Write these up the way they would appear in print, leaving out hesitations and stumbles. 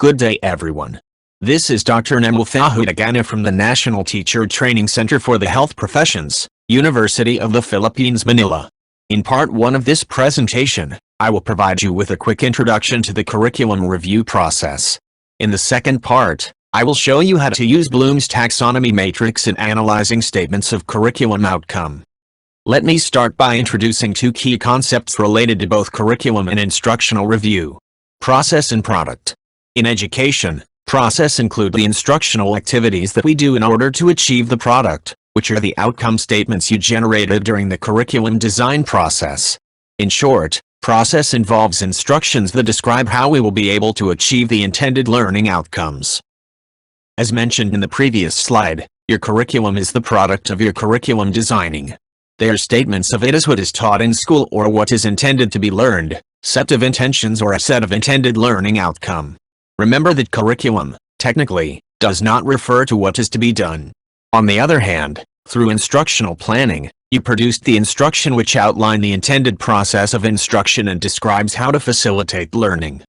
Good day everyone. This is Dr. Nemuel Fajutagana from the National Teacher Training Center for the Health Professions, University of the Philippines, Manila. In part 1 of this presentation, I will provide you with a quick introduction to the curriculum review process. In the second part, I will show you how to use Blooms Taxonomy Matrix in analyzing statements of curriculum outcome. Let me start by introducing two key concepts related to both curriculum and instructional review: process and product. In education, process include the instructional activities that we do in order to achieve the product, which are the outcome statements you generated during the curriculum design process. In short, process involves instructions that describe how we will be able to achieve the intended learning outcomes. As mentioned in the previous slide, your curriculum is the product of your curriculum designing. They are statements of it as what is taught in school or what is intended to be learned, set of intentions or a set of intended learning outcome. Remember that curriculum, technically, does not refer to what is to be done. On the other hand, through instructional planning, you produced the instruction which outline the intended process of instruction and describes how to facilitate learning.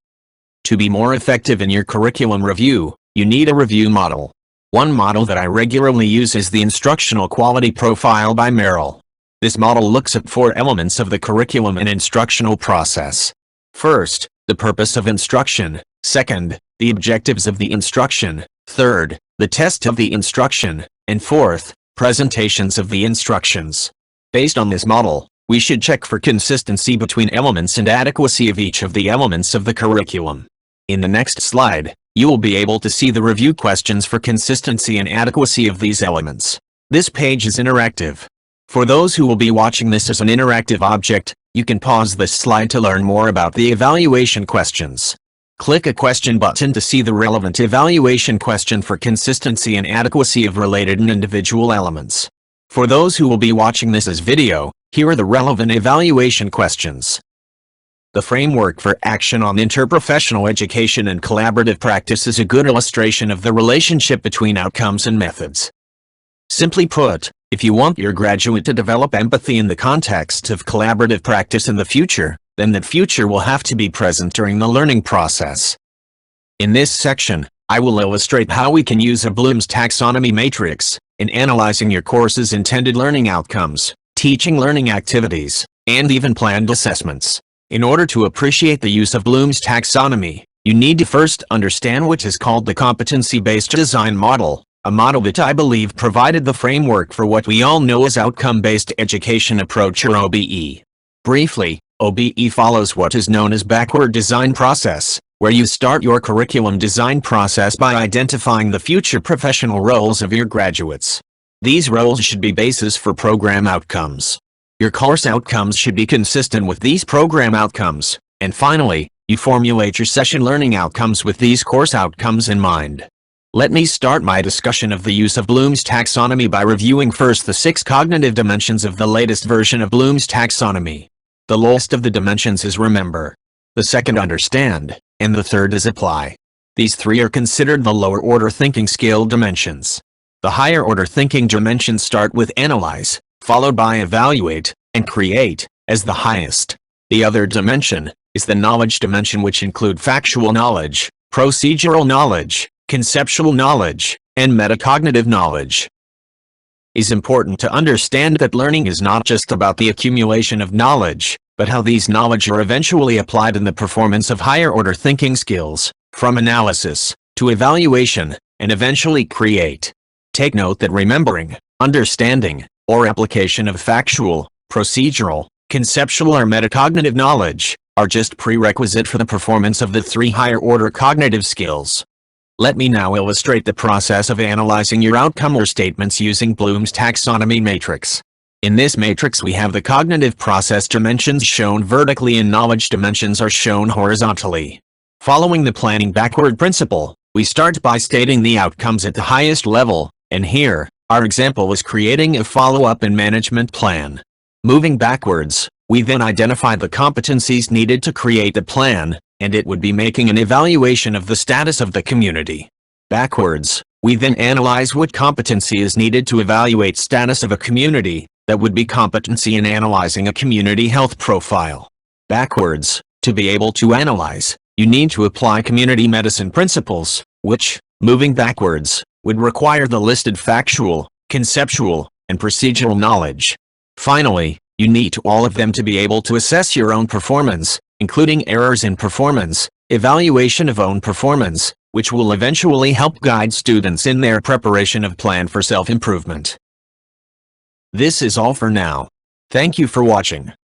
To be more effective in your curriculum review, you need a review model. One model that I regularly use is the Instructional Quality Profile by Merril. This model looks at 4 elements of the curriculum and instructional process. First, the purpose of instruction. Second, the objectives of the instruction. Third, the test of the instruction. And fourth, presentations of the instructions. Based on this model, we should check for consistency between elements and adequacy of each of the elements of the curriculum. In the next slide, you will be able to see the review questions for consistency and adequacy of these elements. This page is interactive. For those who will be watching this as an interactive object, you can pause this slide to learn more about the evaluation questions. Click a question button to see the relevant evaluation question for consistency and adequacy of related and individual elements. For those who will be watching this as video, here are the relevant evaluation questions. The framework for action on interprofessional education and collaborative practice is a good illustration of the relationship between outcomes and methods. Simply put, if you want your graduate to develop empathy in the context of collaborative practice in the future, then that future will have to be present during the learning process. In this section, I will illustrate how we can use a Blooms Taxonomy Matrix in analyzing your course's intended learning outcomes, teaching learning activities, and even planned assessments. In order to appreciate the use of Blooms Taxonomy, you need to first understand what is called the competency-based design model, a model that I believe provided the framework for what we all know as outcome-based education approach or OBE. Briefly, OBE follows what is known as backward design process, where you start your curriculum design process by identifying the future professional roles of your graduates. These roles should be basis for program outcomes. Your course outcomes should be consistent with these program outcomes, and finally, you formulate your session learning outcomes with these course outcomes in mind. Let me start my discussion of the use of Bloom's taxonomy by reviewing first the 6 cognitive dimensions of the latest version of Bloom's taxonomy. The lowest of the dimensions is remember. The second understand, and the third is apply. These 3 are considered the lower order thinking scale dimensions. The higher order thinking dimensions start with analyze, followed by evaluate, and create, as the highest. The other dimension is the knowledge dimension, which include factual knowledge, procedural knowledge, conceptual knowledge, and metacognitive knowledge. It is important to understand that learning is not just about the accumulation of knowledge, but how these knowledge are eventually applied in the performance of higher order thinking skills, from analysis, to evaluation, and eventually create. Take note that remembering, understanding, or application of factual, procedural, conceptual or metacognitive knowledge are just prerequisite for the performance of the 3 higher order cognitive skills. Let me now illustrate the process of analyzing your outcome or statements using Bloom's Taxonomy Matrix. In this matrix we have the cognitive process dimensions shown vertically and knowledge dimensions are shown horizontally. Following the planning backward principle, we start by stating the outcomes at the highest level, and here, our example is creating a follow-up and management plan. Moving backwards, we then identify the competencies needed to create the plan, and it would be making an evaluation of the status of the community. Backwards, we then analyze what competency is needed to evaluate status of a community, that would be competency in analyzing a community health profile. Backwards, to be able to analyze, You need to apply community medicine principles, which, moving backwards, would require the listed factual, conceptual, and procedural knowledge. Finally, you need all of them to be able to assess your own performance, including errors in performance, evaluation of own performance, which will eventually help guide students in their preparation of plan for self-improvement. This is all for now. Thank you for watching.